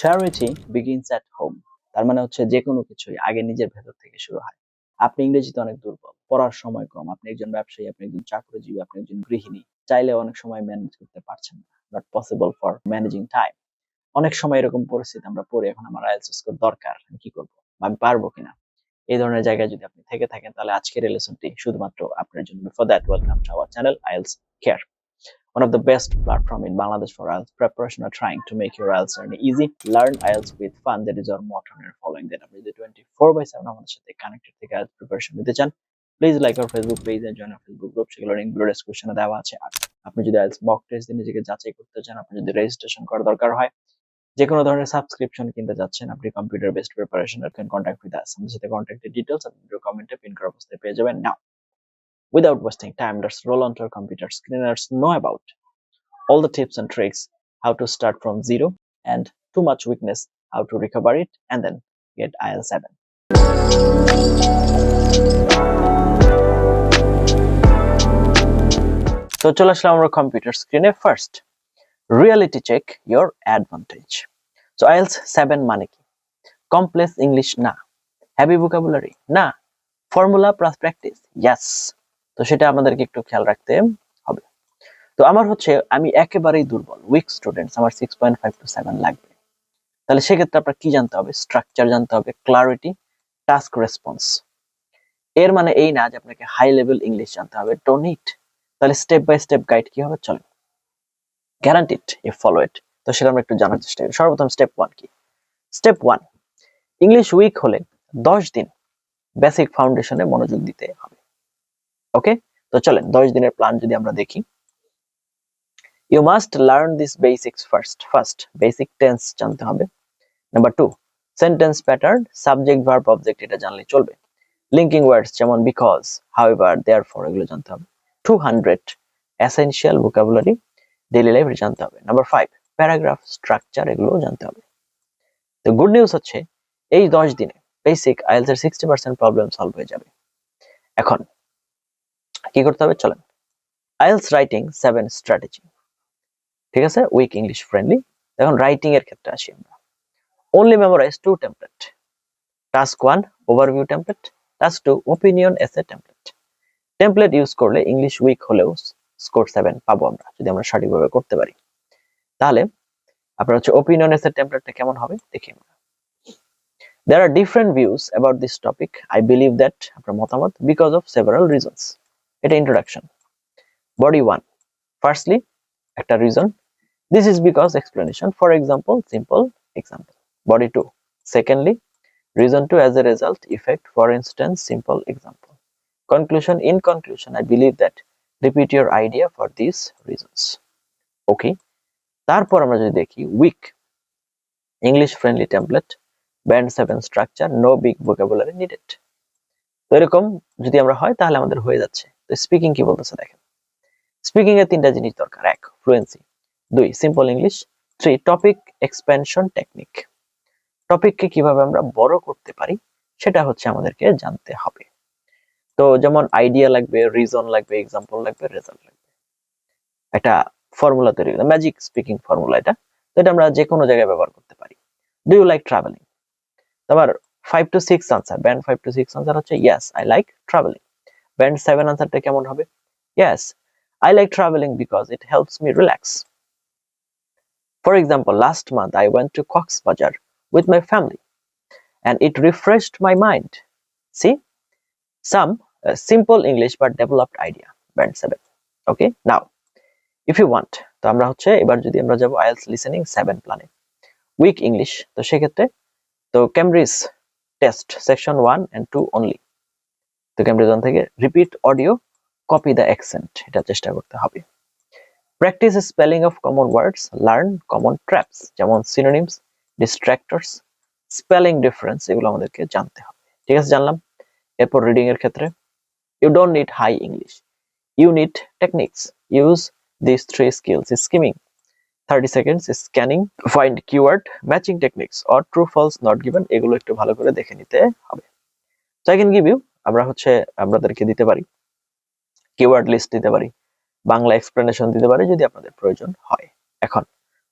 Charity begins at home. তার মানে হচ্ছে যে কোনো কিছুই আগে নিজের ভেতর থেকে শুরু হয়। আপনি ইংরেজিতে অনেক দুর্বল, পড়ার সময় কম, আপনি একজন ব্যবসায়ী, আপনি একজন চাকরিজীবী, আপনি একজন গৃহিণী, চাইলে অনেক সময় ম্যানেজ করতে পারছেন না, not possible for managing time. অনেক সময় এরকম পরিস্থিতি আমরা পড়ি, এখন আমার আইএলটিএস স্কোর দরকার, আমি কি করবো বা আমি পারবো কিনা। এই ধরনের জায়গায় যদি আপনি থেকে থাকেন, তাহলে আজকের এই লেসনটি শুধুমাত্র আপনার জন্য। Before that, welcome to our channel IELTS Care, one of the best platform in Bangladesh for IELTS preparation, are trying to make your IELTS journey easy. Learn IELTS with fun. That is our motto and following that. আপনি যদি 24/7 আমাদের সাথে connected থেকে IELTS preparation নিতে চান, please like our Facebook page and join our Facebook group. সেগুলো link video ডেসক্রিপশনে দেওয়া আছে। আর আপনি যদি IELTS মক টেস্ট দিয়ে নিজেকে যাচাই করতে চান, আপনি যদি রেজিস্ট্রেশন করার দরকার হয়, যে কোনো ধরনের সাবস্ক্রিপশন কিনতে যাচ্ছেন, আপনি computer based preparation can contact with us. আমাদের সাথে কন্ট্যাক্টের ডিটেইলস আপনি ভিডিও কমেন্টে পিন করা অবস্থায় পেয়ে যাবেন। নাও, without wasting time, let's roll onto our computer screen. Let's know about all the tips and tricks, how to start from zero, and too much weakness, how to recover it, and then get IELTS 7. So চলে আসলাম আমরা computer স্ক্রিনে। First, reality check your advantage. So IELTS 7 মানে কি? Complex English না, heavy vocabulary না, formula plus practice yes. তো সেটা আমাদেরকে একটু খেয়াল রাখতে হবে। তো আমার হচ্ছে, আমি একেবারেই দুর্বল, উইক স্টুডেন্টস, আমার 6.5 to 7 লাগবে। তাহলে সেক্ষেত্রে আপনার কি জানতে হবে? স্ট্রাকচার জানতে হবে, ক্লারিটি, টাস্ক রেসপন্স। এর মানে এই না যে আপনাকে হাই লেভেল ইংলিশ জানতে হবে, ডোন্ট নিড। তাহলে স্টেপ বাই স্টেপ গাইড কি হবে চলেন, গ্যারান্টিড ইফ ফলো ইট। তো সেটা আমরা একটু জানার চেষ্টা করি। সর্বপ্রথম স্টেপ 1 কি? স্টেপ 1, ইংলিশ উইক হলে 10 দিন বেসিক ফাউন্ডেশনে মনোযোগ দিতে হবে। ওকে, তো চলেন 10 দিনের প্ল্যান যদি আমরা দেখি। You must learn these basics first. First, basic tense জানতে হবে। Number 2, sentence pattern, subject verb object এটা জানলে চলবে। Linking words যেমন because, however, therefore এগুলো জানতে হবে। 200 essential vocabulary, daily life জানতে হবে। Number 5, paragraph structure এগুলো জানতে হবে। তো গুড নিউজ হচ্ছে, এই 10 দিনে বেসিক IELTS এর 60% প্রবলেম সলভ হয়ে যাবে। এখন কি করতে হবে চলেন, IELTS রাইটিং 7 স্ট্র্যাটেজি। ঠিক আছে, উইক ইংলিশ ফ্রেন্ডলি। এখন রাইটিং এর ক্ষেত্রে আসি আমরা। Only memorize 2 template. Task 1, overview template. Task 2, opinion essay template. Template use করলে ইংলিশ উইক হলেও স্কোর 7 পাবো আমরা, যদি আমরা সঠিকভাবে করতে পারি। তাহলে আপনার হচ্ছে opinion essay templateটা কেমন হবে দেখি আমরা। There are different views about this topic. I believe that আপনার মতামত because of several reasons. এটা introduction. Body 1, firstly একটা reason. This is because explanation. For example, simple example. Body 2, secondly, reason 2 as a result, effect, for instance, simple example. Conclusion, in conclusion, I believe that, repeat your idea for these reasons. Okay, তারপর আমরা যদি দেখি weak English friendly template, band 7 structure, no big vocabulary needed. তো এরকম যদি আমরা হয় তাহলে আমাদের হয়ে যাচ্ছে। তো স্পিকিং কি বলতেছে দেখেন। স্পিকিং এর 3টা জিনিস দরকার। 1, fluency. 2, simple English. 3, topic expansion technique. টপিককে কিভাবে আমরা বড় করতে পারি সেটা হচ্ছে আমাদেরকে জানতে হবে। তো যেমন আইডিয়া লাগবে, রিজন লাগবে, এক্সাম্পল লাগবে, রেজাল্ট লাগবে। একটা ফর্মুলা তৈরি করা, ম্যাজিক স্পিকিং ফর্মুলা এটা। তো এটা আমরা যে কোনো জায়গায় ব্যবহার করতে পারি। Do you like travelling? আবার 5 to 6 answer, band 5 to 6 answer হচ্ছে yes I like travelling. Band 7 আনসারটা কেমন হবে? Yes I like travelling because it helps me relax. For example, last month I went to Cox's with my family and it refreshed my mind. See, some simple English but developed idea, band 7. Okay, now if you want, তো আমরা হচ্ছে এবার যদি আমরা যাব IELTS listening 7 প্ল্যানে, week English. তো সেক্ষেত্রে তো Cambridge test section 1 and 2 only. তো ক্যামব্রিজ 1 থেকে repeat audio, copy the accent, এটা চেষ্টা করতে হবে। Practice spelling of common words, learn common traps যেমন সিনোনিমস, ডিস্ট্রাক্টরস, স্পেলিং ডিফারেন্স, এগুলো আমাদেরকে জানতে হবে। ঠিক আছে, জানলাম। এরপর রিডিং এর ক্ষেত্রে, you don't need high English, you need techniques, use this 3 skills: skimming 30 seconds, scanning, find keyword, matching techniques, or true false not given। এগুলো একটু ভালো করে দেখে নিতে হবে। So I can give you, আমরা হচ্ছে আপনাদেরকে দিতে পারি কিওয়ার্ড লিস্ট দিতে পারি, বাংলা এক্সপ্লেনেশন দিতে পারি যদি আপনাদের প্রয়োজন হয়। এখন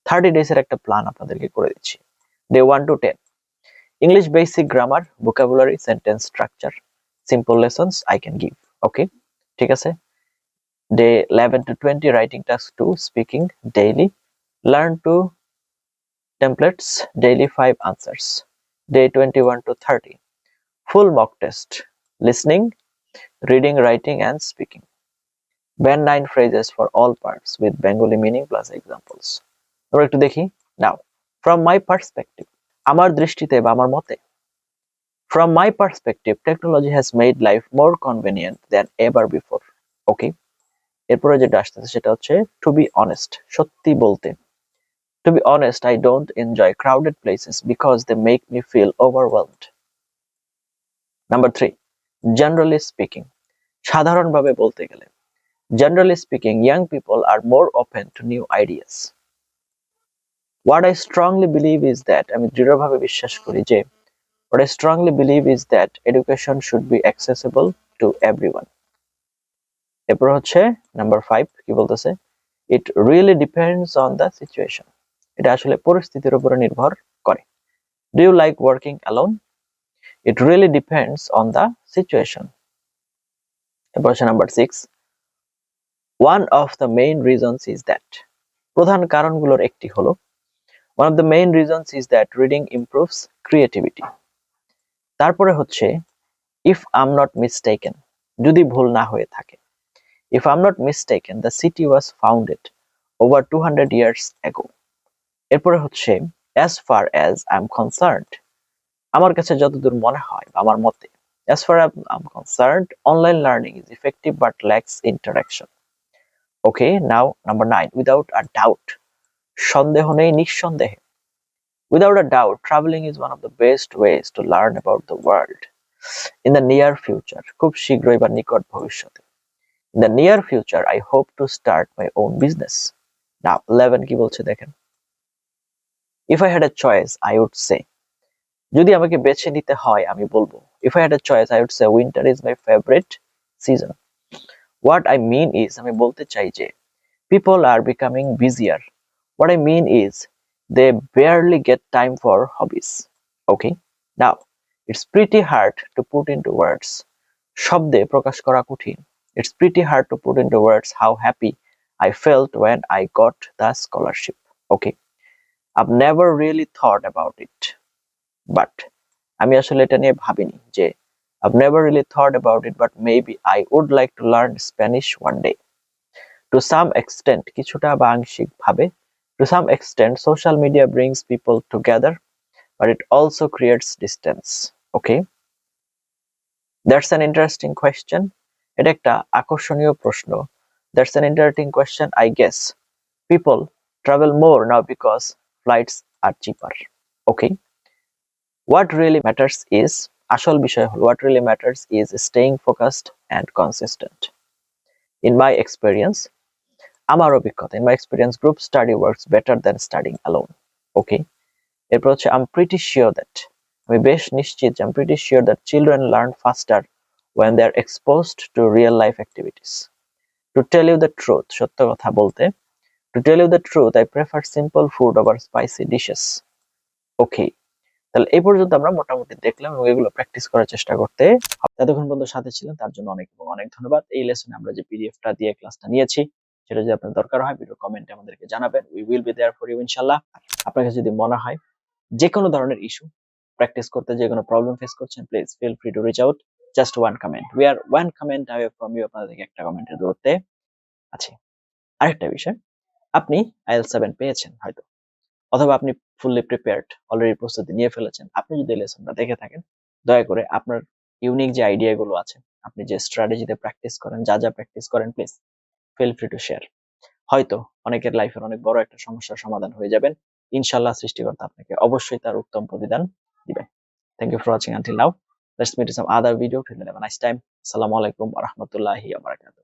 30 days এর একটা প্ল্যান আপনাদেরকে করে দিচ্ছি। Day 1 to 10. English basic grammar, vocabulary, sentence structure. Simple lessons I can give. Okay, ঠিক আছে. Day 11 to 20, writing task 2, speaking daily. Learn to templates, daily 5 answers. Day 21 to 30, full mock test, listening, reading, writing, and speaking. Band 9 phrases for all parts with Bengali meaning plus examples. আমরা একটু দেখি. Now, from my perspective, আমার দৃষ্টিতে বা আমার মতে, from my perspective, technology has made life more convenient than ever before. Okay, এরপরে যেটা আসতেছে সেটা হচ্ছে to be honest, সত্যি বলতে. To be honest, I don't enjoy crowded places because they make me feel overwhelmed. Number 3, generally speaking, সাধারণভাবে বলতে গেলে. Generally speaking, young people are more open to new ideas. What I strongly believe is that, আমি দৃঢ়ভাবে বিশ্বাস করি যে, what I strongly believe is that education should be accessible to everyone. এরপর হচ্ছে নাম্বার 5, কি বলতেছে, it really depends on the situation. এটা আসলে পরিস্থিতির উপর নির্ভর করে. Do you like working alone? It really depends on the situation. এরপর হচ্ছে number 6, one of the main reasons is that, প্রধান কারণগুলোর একটি হলো, one of the main reasons is that reading improves creativity. তারপরে হচ্ছে if I'm not mistaken, যদি ভুল না হয়ে থাকে, if I'm not mistaken, the city was founded over 200 years ago. এরপরে হচ্ছে as far as I'm concerned, আমার কাছে যতদূর মনে হয় বা আমার মতে, as far as I'm concerned, online learning is effective but lacks interaction. Okay, now number 9, without a doubt, সন্দেহ নেই নিঃসন্দেহে, without a doubt, traveling is one of the best ways to learn about the world. In the near future, খুব শীঘ্রই বা নিকট ভবিষ্যতে, in the near future, I hope to start my own business. Now 11 কি বলছে দেখেন, if I had a choice, I would say, যদি আমাকে বেছে নিতে হয় আমি বলবো, if I had a choice, I would say winter is my favorite season. What I mean is, আমি বলতে চাই যে, people are becoming busier. What I mean is, they barely get time for hobbies. Okay, now it's pretty hard to put into words. শব্দে প্রকাশ করা কঠিন. It's pretty hard to put into words how happy I felt when I got the scholarship. Okay, I've never really thought about it, but আমি আসলে এটা নিয়ে ভাবিনি যে, I've never really thought about it, but maybe I would like to learn Spanish one day. To some extent, কিছুটা বা আংশিক ভাবে, to some extent, social media brings people together, but it also creates distance. Okay, that's an interesting question. এটা একটা আকর্ষণীয় প্রশ্ন. That's an interesting question. I guess people travel more now because flights are cheaper. Okay, what really matters is, আসল বিষয় হলো, what really matters is staying focused and consistent. In my experience, আমার অভিজ্ঞতা, in my experience, group study works better than studying alone. Okay, এরপর হচ্ছে I'm pretty sure that, আমি বেশ নিশ্চিত যে, I'm pretty sure that children learn faster when they are exposed to real life activities. To tell you the truth, সত্য কথা বলতে, to tell you the truth, I prefer simple food over spicy dishes. Okay, তাহলে এই পর্যন্ত আমরা মোটামুটি দেখলাম এবং এগুলো প্র্যাকটিস করার চেষ্টা করতে হবে। এতক্ষণ পর্যন্ত সাথে ছিলেন তার জন্য অনেক অনেক ধন্যবাদ। এই লেসনে আমরা যে পিডিএফটা দিয়ে ক্লাসটা নিয়েছি, সেটা যদি আপনার দরকার হয় ভিডিও কমেন্টে আমাদেরকে জানাবেন। We will be there for you ইনশাআল্লাহ। আপনার কাছে যদি মনে হয় যে কোনো ধরনের ইস্যু প্র্যাকটিস করতে, যে কোনো প্রবলেম ফেস করছেন, please feel free to reach out. Just one comment, we are one comment away from you. আপনাদের থেকে একটা কমেন্টের দূরত্বে আছে। আরেকটা বিষয়, আপনি IELTS 7 পেয়েছেন হয়তো, অথবা আপনি ফুললি প্রিপেয়ার্ড, অলরেডি প্রস্তুতি নিয়ে ফেলেছেন। আপনি যদি লেসনটা দেখে থাকেন, দয়া করে আপনার ইউনিক যে আইডিয়াগুলো আছে, আপনি যে স্ট্র্যাটেজিতে প্র্যাকটিস করেন, যা যা প্র্যাকটিস করেন, please feel free to share. হয়তো অনেকের লাইফের অনেক বড় একটা সমস্যার সমাধান হয়ে যাবেন। ইনশাআল্লাহ সৃষ্টিকর্তা আপনাকে অবশ্যই তার উত্তম প্রতিদান দিবেন। Thank you for watching until now. Let's meet in some other video. Till then, have a nice time. আসসালামু আলাইকুম ওয়া রাহমাতুল্লাহি ওয়া বারাকাতুহু।